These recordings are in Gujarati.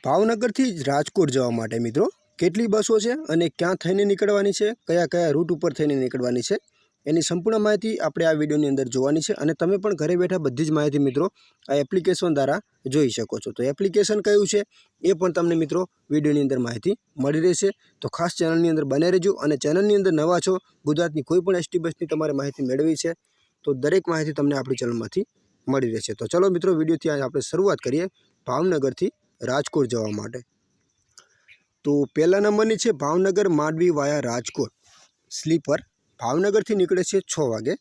ભાવનગરથી રાજકોટ જવા માટે મિત્રો કેટલી બસો છે અને ક્યાં થઈને નીકળવાની છે, કયા કયા રૂટ ઉપર થઈને નીકળવાની છે, એની સંપૂર્ણ માહિતી આપણે આ વિડીયોની અંદર જોવાની છે. અને તમે પણ ઘરે બેઠા બધી જ માહિતી મિત્રો આ એપ્લિકેશન દ્વારા જોઈ શકો છો. તો એપ્લિકેશન કયું છે એ પણ તમને મિત્રો વિડીયોની અંદર માહિતી મળી રહેશે. તો ખાસ ચેનલની અંદર બને રહેજો. અને ચેનલની અંદર નવા છો, ગુજરાતની કોઈ પણ એસટી બસની તમારે માહિતી મેળવી છે તો દરેક માહિતી તમને આપણી ચેનલમાંથી મળી રહેશે. તો ચલો મિત્રો, વિડીયોથી આજે આપણે શરૂઆત કરીએ ભાવનગરથી રાજકોટ જવા માટે. તો પહેલા નંબરની છે ભાવનગર માંડવી વાયા રાજકોટ સ્લીપર. ભાવનગરથી નીકળે છે 6 વાગે.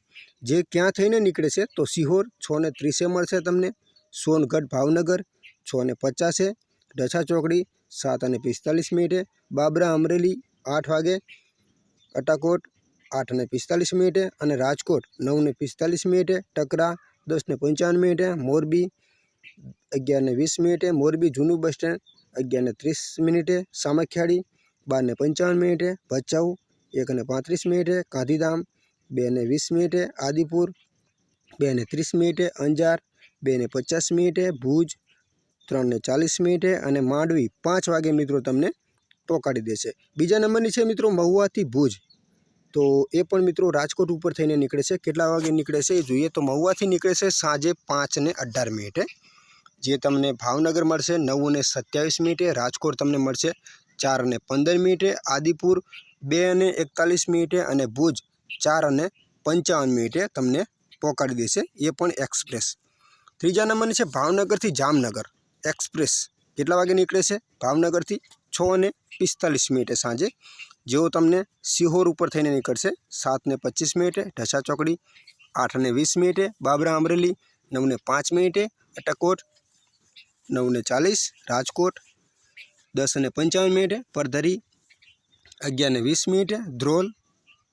જે ક્યાં થઈને નીકળે છે તો સિહોર 6:30 મળશે તમને, સોનગઢ ભાવનગર 6:50, ઢસા ચોકડી 7:45, બાબરા અમરેલી 8 વાગે, અટાકોટ 8:45 અને રાજકોટ 9:45, ટકરા 10:55, મોરબી 11:20, મોરબી જૂનું બસ સ્ટેન્ડ 11:30, સામખિયાળી 12:55, ભચાઉ 1:35, ગાંધીધામ 2:20, આદિપુર 2:30, અંજાર 2:50, ભુજ 3:40 અને માંડવી 5 વાગે મિત્રો તમને પહોંચાડી દેશે. બીજા નંબરની છે મિત્રો મહુવાથી ભુજ. તો એ પણ મિત્રો રાજકોટ ઉપર થઈને નીકળે છે. કેટલા વાગે નીકળે છે એ જોઈએ તો મહુવાથી નીકળે છે સાંજે 5:18, જે તમને ભાવનગર મળશે 9:27, રાજકોટ તમને મળશે 4:15, આદિપુર 2:41 અને ભુજ 4:55 તમને પહોંચાડી દેશે. એ પણ એક્સપ્રેસ. ત્રીજા નંબરની છે ભાવનગરથી જામનગર એક્સપ્રેસ. કેટલા વાગે નીકળે છે ભાવનગરથી 6:45 સાંજે, જેઓ તમને સિહોર ઉપર થઈને નીકળશે 7:25, ઢસા ચોકડી 8:20, બાબરા અમરેલી 9:05, અટકોટ 9:40, રાજકોટ 10:55, પરધરી 11:20, ધ્રોલ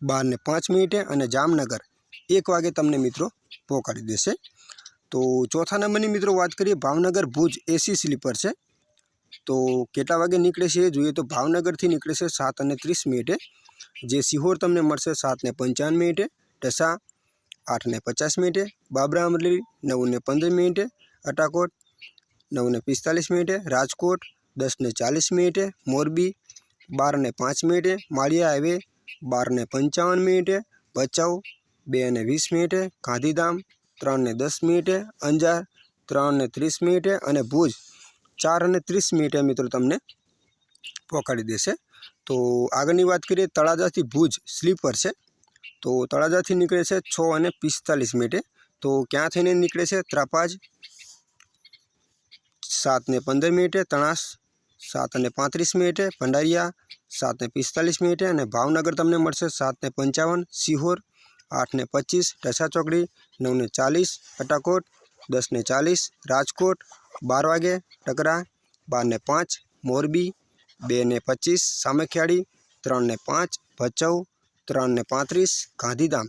12:05 અને જામનગર 1 વાગે તમને મિત્રો પહોંચાડી દેશે. તો ચોથા નંબરની મિત્રો વાત કરીએ ભાવનગર ભુજ એસી સ્લીપર છે. તો કેટલા વાગે નીકળે છે એ જોઈએ તો ભાવનગરથી નીકળે છે 7:30, જે સિહોર તમને મળશે 7:55, ઢસા 8:50, બાબરા અમરેલી 9:15, અટાકોટ 9:45, રાજકોટ 10:40, મોરબી 12:05, માળિયા હાઈવે 12:55, ભચાઉ 2:20, ગાંધીધામ 3:10, અંજાર 3:30 અને ભુજ 4:30 મિત્રો તમને પહોંચાડી દેશે. તો આગળની વાત કરીએ તળાજાથી ભુજ સ્લીપર છે. તો તળાજાથી નીકળે છે 6:45. તો ક્યાં થઈને નીકળે છે ત્રાપાજ 7:15, તણાસ 7:35, ભંડારિયા 7:45 અને ભાવનગર તમને મળશે 7:55, સિહોર 8:25, ઢસા ચોકડી 9:40, અટાકોટ 10:40, રાજકોટ 12 વાગે, ટકરા 12:05, મોરબી 2:25, સામખિયાળી 3:05, ભચાઉ 3:35, ગાંધીધામ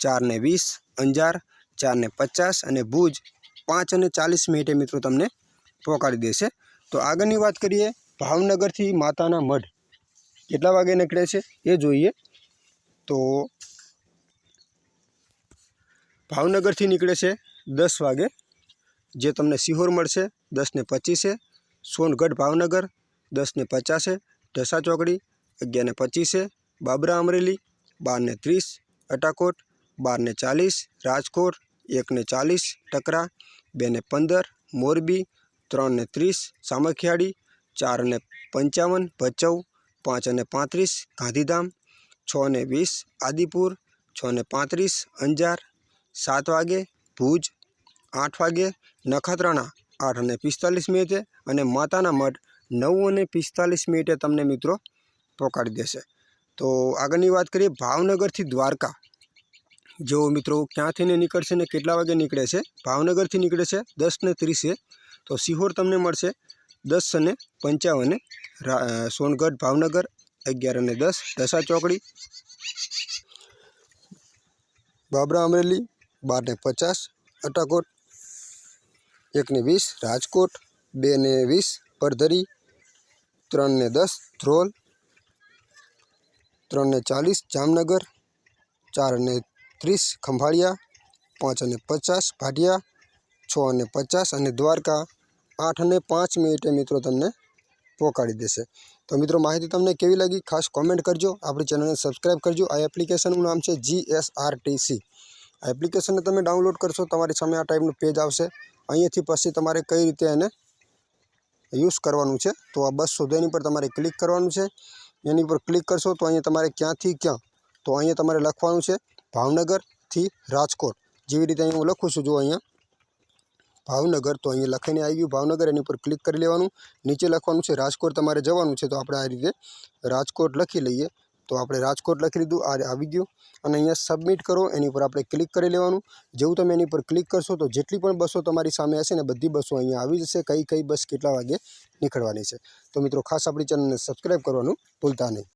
4:20, અંજાર 4:50 અને ભુજ 5:40 મિત્રો તમને પહોંચાડી દેશે. તો આગળની વાત કરીએ ભાવનગરથી માતાના મઢ. કેટલા વાગે નીકળે છે એ જોઈએ તો ભાવનગરથી નીકળે છે 10 વાગે, જે તમને સિહોર મળશે 10:25, સોનગઢ ભાવનગર 10:50, ઢસા ચોકડી 11:25, બાબરા અમરેલી 12:30, અટાકોટ 12:40, રાજકોટ 1:40, ટકરા 2:15, મોરબી 3:30, સામખિયાળી 4:55, ભચાઉ 5:35, ગાંધીધામ 6:20, આદિપુર 6:35, અંજાર 7 વાગે, ભુજ 8 વાગે, નખત્રાણા 8:45 અને માતાના મઢ 9:45 તમને મિત્રો પહોંચાડી દેશે. તો આગળની વાત કરીએ ભાવનગરથી દ્વારકા. જો મિત્રો ક્યાંથી નીકળશે ને કેટલા વાગે નીકળે છે. ભાવનગરથી નીકળે છે 10:30, તો સિહોર તમને મળશે 10:55, સોનગઢ ભાવનગર 11:10, ઢસા ચોકડી, બાબરા અમરેલી 12:50, અટાકોટ 1:20, રાજકોટ 2:20, પરધરી 3:10, ધ્રોલ 3:40, જામનગર 4:30, ખંભાળિયા 5:50, ભાટિયા 6:50 અને દ્વારકા 8:05 મિત્રો તમને પહોંચાડી દેશે। તો મિત્રો માહિતી તમને કેવી લાગી ખાસ કોમેન્ટ કરજો, આપણી ચેનલને સબસ્ક્રાઈબ કરજો। આ એપ્લિકેશનનું નામ છે GSRTC। આ એપ્લિકેશનને તમે ડાઉનલોડ કરશો તમારી સામે આ ટાઈપનું પેજ આવશે। અહીંયાથી પછી તમારે કઈ રીતે એને યુઝ કરવાનું છે તો આ બસ શોધો એની પર તમારે ક્લિક કરવાનું છે। એની પર ક્લિક કરશો તો અહીંયા તમારે ક્યાંથી ક્યાં તો અહીંયા તમારે લખવાનું છે ભાવનગરથી રાજકોટ। જેવી રીતે અહીં હું લખું છું જો અહીંયા ભાવનગર, તો અહીંયા લખીને આવી ગયું ભાવનગર, એની પર ક્લિક કરી લેવાનું। નીચે લખવાનું છે રાજકોટ તમારે જવાનું છે, તો આપણે આ રીતે રાજકોટ લખી લઈએ। તો આપણે રાજકોટ લખી લીધું, આ આવી ગયું અને અહીંયા સબમિટ કરો એની પર આપણે ક્લિક કરી લેવાનું। જેવું તમે એની પર ક્લિક કરશો તો જેટલી પણ બસો તમારી સામે હશે ને બધી બસો અહીંયા આવી જશે, કઈ બસ કેટલા વાગે નીકળવાની છે। તો મિત્રો ખાસ આપણી ચેનલને સબસ્ક્રાઈબ કરવાનું ભૂલતા નહીં।